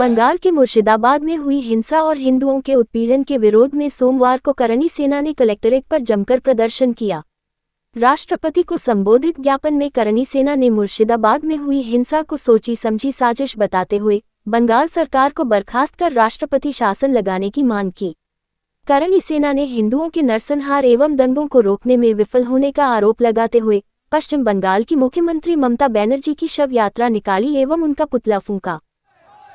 बंगाल के मुर्शिदाबाद में हुई हिंसा और हिंदुओं के उत्पीड़न के विरोध में सोमवार को करणी सेना ने कलेक्ट्रेट पर जमकर प्रदर्शन किया। राष्ट्रपति को संबोधित ज्ञापन में करणी सेना ने मुर्शिदाबाद में हुई हिंसा को सोची समझी साजिश बताते हुए बंगाल सरकार को बर्खास्त कर राष्ट्रपति शासन लगाने की मांग की। करणी सेना ने हिंदुओं के नरसंहार एवं दंगों को रोकने में विफल होने का आरोप लगाते हुए पश्चिम बंगाल की मुख्यमंत्री ममता बनर्जी की शव यात्रा निकाली एवं उनका पुतला फूंका।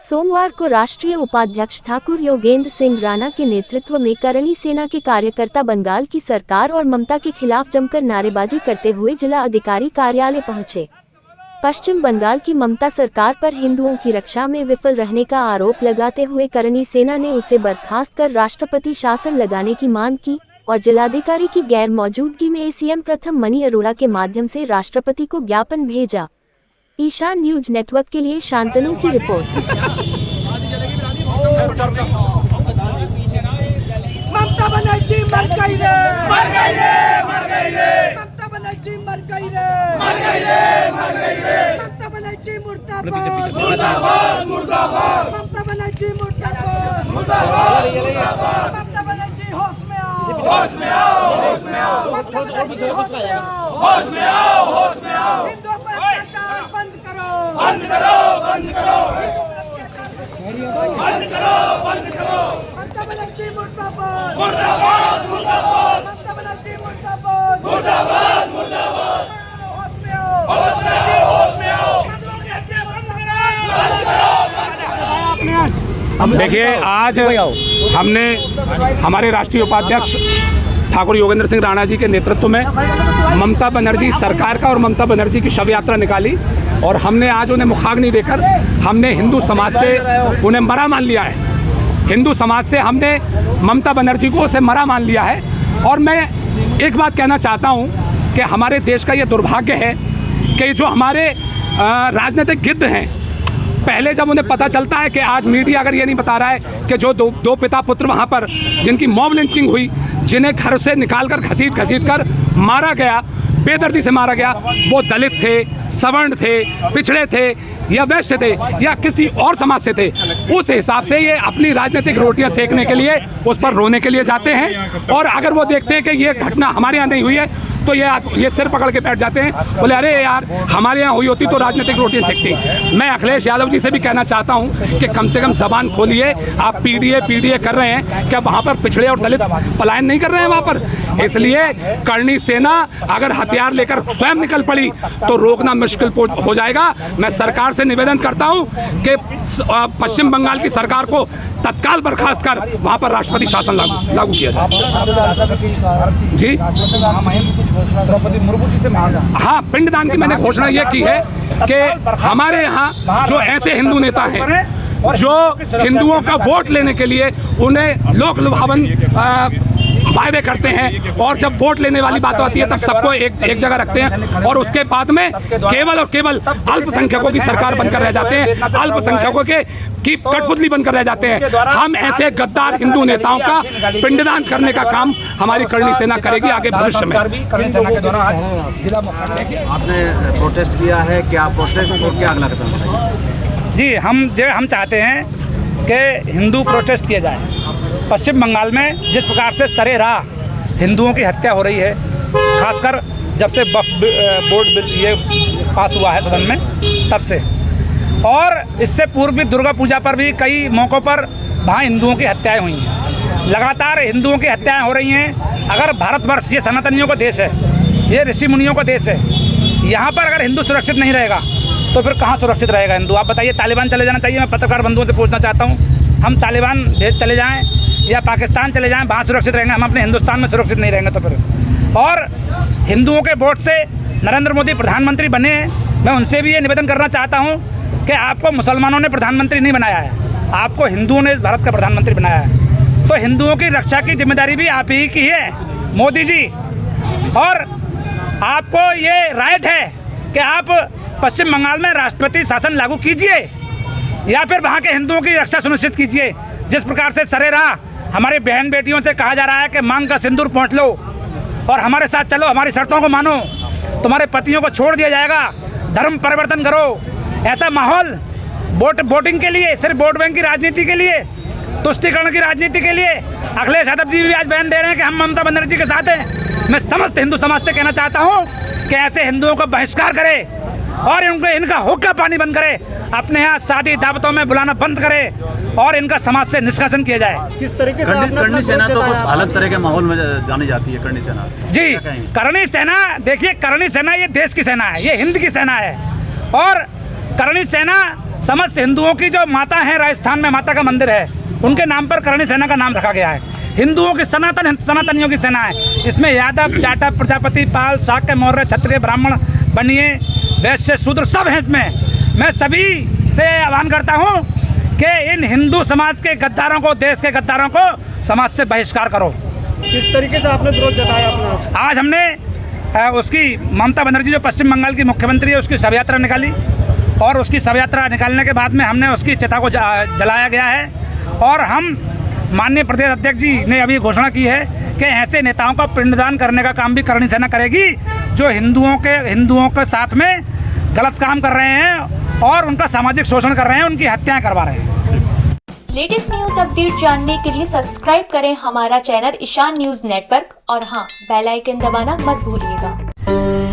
सोमवार को राष्ट्रीय उपाध्यक्ष ठाकुर योगेंद्र सिंह राणा के नेतृत्व में करणी सेना के कार्यकर्ता बंगाल की सरकार और ममता के खिलाफ जमकर नारेबाजी करते हुए जिला अधिकारी कार्यालय पहुंचे। पश्चिम बंगाल की ममता सरकार पर हिंदुओं की रक्षा में विफल रहने का आरोप लगाते हुए करणी सेना ने उसे बर्खास्त कर राष्ट्रपति शासन लगाने की मांग की और जिलाधिकारी की गैर मौजूदगी में सीएम प्रथम मनी अरोड़ा के माध्यम से राष्ट्रपति को ज्ञापन भेजा। ईशान न्यूज नेटवर्क के लिए शांतनु की रिपोर्ट। ममता बनर्जी मर गई रे, मर गई रे, मर गई रे। ममता बनर्जी मर गई रे, मर गई रे, मर गई रे। ममता बनर्जी मुर्दाबाद, मुर्दाबाद, मुर्दाबाद। ममता बनर्जी मुर्दाबाद, मुर्दाबाद, मुर्दाबाद। ममता बनर्जी होश में आओ, होश में आओ, होश में आओ। ममता बनर्जी होश में आओ, होश में आओ, होश में आओ। हिंदुओं पर अत्याचार बंद करो, बंद करो, बंद करो, बंद करो, बंद करो। ममता बनर्जी मुर्दाबाद, मुर्दाबाद, मुर्दाबाद। ममता बनर्जी मुर्दाबाद, मुर्दाबाद, मुर्दाबाद। होश में आओ, होश में आओ, होश में आओ। देखिए, आज हमने हमारे राष्ट्रीय उपाध्यक्ष ठाकुर योगेंद्र सिंह राणा जी के नेतृत्व में ममता बनर्जी सरकार का और ममता बनर्जी की शव यात्रा निकाली और हमने आज उन्हें मुखाग्नि देकर हमने हिंदू समाज से उन्हें मरा मान लिया है। हिंदू समाज से हमने ममता बनर्जी को उसे मरा मान लिया है। और मैं एक बात कहना चाहता हूं कि हमारे देश का ये दुर्भाग्य है कि जो हमारे राजनीतिक गिद्ध हैं, पहले जब उन्हें पता चलता है कि आज मीडिया अगर ये नहीं बता रहा है कि जो दो पिता पुत्र वहाँ पर जिनकी मॉब लिंचिंग हुई, जिन्हें घर से निकालकर घसीट कर मारा गया, बेदर्दी से मारा गया, वो दलित थे, सवर्ण थे, पिछड़े थे या वैश्य थे या किसी और समाज से थे, उस हिसाब से ये अपनी राजनीतिक रोटियां सेकने के लिए उस पर रोने के लिए जाते हैं। और अगर वो देखते हैं कि ये घटना हमारे यहाँ नहीं हुई है तो ये सिर पकड़ के बैठ जाते हैं, बोले अरे यार हमारे यहाँ हुई होती तो राजनीतिक रोटियां सेकती। मैं अखिलेश यादव जी से भी कहना चाहता हूँ कि कम से कम जबान खोलिए। आप पीडीए कर रहे हैं, क्या वहाँ पर पिछड़े और दलित पलायन नहीं कर रहे हैं वहाँ पर? इसलिए करणी सेना अगर हथियार लेकर स्वयं निकल पड़ी तो रोकना मुश्किल हो जाएगा। मैं सरकार से निवेदन करता हूँ कि पश्चिम बंगाल की सरकार को तत्काल बर्खास्त कर वहाँ पर राष्ट्रपति शासन लागू किया जाए। जी द्रौपदी मुर्मू जी से मांगा। हाँ, पिंडदान की मैंने घोषणा ये की है कि हमारे यहाँ जो ऐसे हिंदू नेता हैं जो हिंदुओं का वोट लेने के लिए उन्हें लोक लुभावन वायदे करते हैं और जब वोट लेने वाली बात आती है तब सबको एक जगह रखते हैं और उसके बाद में केवल और केवल अल्पसंख्यकों की सरकार बनकर रह जाते हैं, अल्पसंख्यकों की कठपुतली बनकर रह जाते हैं। हम ऐसे गद्दार हिंदू नेताओं का पिंडदान करने का काम हमारी करणी सेना करेगी आगे भविष्य में। आपने प्रोटेस्ट किया है, क्या प्रोटेस्ट को क्या अगला कदम बताइए? जी, हम चाहते हैं कि हिंदू प्रोटेस्ट किया जाए। पश्चिम बंगाल में जिस प्रकार से सरेराह हिंदुओं की हत्या हो रही है, खासकर जब से वक्फ बोर्ड बिल ये पास हुआ है सदन में तब से, और इससे पूर्व भी दुर्गा पूजा पर भी कई मौक़ों पर वहाँ हिंदुओं की हत्याएं हुई हैं। लगातार हिंदुओं की हत्याएं हो रही हैं। अगर भारतवर्ष ये सनातनियों का देश है, ये ऋषि मुनियों का देश है, यहाँ पर अगर हिंदू सुरक्षित नहीं रहेगा तो फिर कहाँ सुरक्षित रहेगा हिंदू? आप बताइए। तालिबान चले जाना चाहिए? मैं पत्रकार बंधुओं से पूछना चाहता हूँ, हम तालिबान देश चले जाएं या पाकिस्तान चले जाएं, वहाँ सुरक्षित रहेंगे, हम अपने हिंदुस्तान में सुरक्षित नहीं रहेंगे तो फिर? और हिंदुओं के वोट से नरेंद्र मोदी प्रधानमंत्री बने हैं। मैं उनसे भी ये निवेदन करना चाहता हूँ कि आपको मुसलमानों ने प्रधानमंत्री नहीं बनाया है, आपको हिंदुओं ने इस भारत का प्रधानमंत्री बनाया है। तो हिंदुओं की रक्षा की जिम्मेदारी भी आप ही की है मोदी जी, और आपको ये राइट है कि आप पश्चिम बंगाल में राष्ट्रपति शासन लागू कीजिए या फिर वहाँ के हिंदुओं की रक्षा सुनिश्चित कीजिए। जिस प्रकार से सरेराह हमारी बहन बेटियों से कहा जा रहा है कि मांग का सिंदूर पहुँच लो और हमारे साथ चलो, हमारी शर्तों को मानो, तुम्हारे पतियों को छोड़ दिया जाएगा, धर्म परिवर्तन करो, ऐसा माहौल वोटिंग के लिए, सिर्फ वोट बैंक की राजनीति के लिए, तुष्टीकरण की राजनीति के लिए अखिलेश यादव जी भी आज बयान दे रहे हैं कि हम ममता बनर्जी के साथ हैं। मैं समस्त हिंदू समाज से कहना चाहता हूं कि ऐसे हिंदुओं का बहिष्कार करे और इनका हुक्का पानी बंद करे, अपने यहाँ शादी दावतों में बुलाना बंद करे और इनका समाज से निष्कासन किया जाए। किस तरीके से करनी सेना तो कुछ अलग तरह के माहौल में जानी जाती है, करनी सेना जी। करनी सेना, देखिए करनी सेना ये देश की सेना है, ये हिंद की सेना है और करनी सेना समस्त हिंदुओं की जो माता है, राजस्थान में माता का मंदिर है, उनके नाम पर करणी सेना का नाम रखा गया है। हिंदुओं की सनातनियों की सेना है। इसमें यादव, जाटव, प्रजापति, पाल, शाक्य, मौर्य, क्षत्रिय, ब्राह्मण, बनिए, वैश्य, शूद्र सब हैं इसमें। मैं सभी से आह्वान करता हूं कि इन हिंदू समाज के गद्दारों को, देश के गद्दारों को समाज से बहिष्कार करो। किस तरीके से आपने विरोध जताया अपना? आज हमने उसकी ममता बनर्जी जो पश्चिम बंगाल की मुख्यमंत्री है, उसकी शव यात्रा निकाली और उसकी शव यात्रा निकालने के बाद में हमने उसकी चिता को जलाया गया है और हम माननीय प्रदेश अध्यक्ष जी ने अभी घोषणा की है कि ऐसे नेताओं का पिंडदान करने का काम भी करणी सेना करेगी जो हिंदुओं के साथ में गलत काम कर रहे हैं और उनका सामाजिक शोषण कर रहे हैं, उनकी हत्याएं करवा रहे हैं। लेटेस्ट न्यूज अपडेट जानने के लिए सब्सक्राइब करें हमारा चैनल ईशान न्यूज नेटवर्क और हाँ, बेल आइकन दबाना मत भूलिएगा।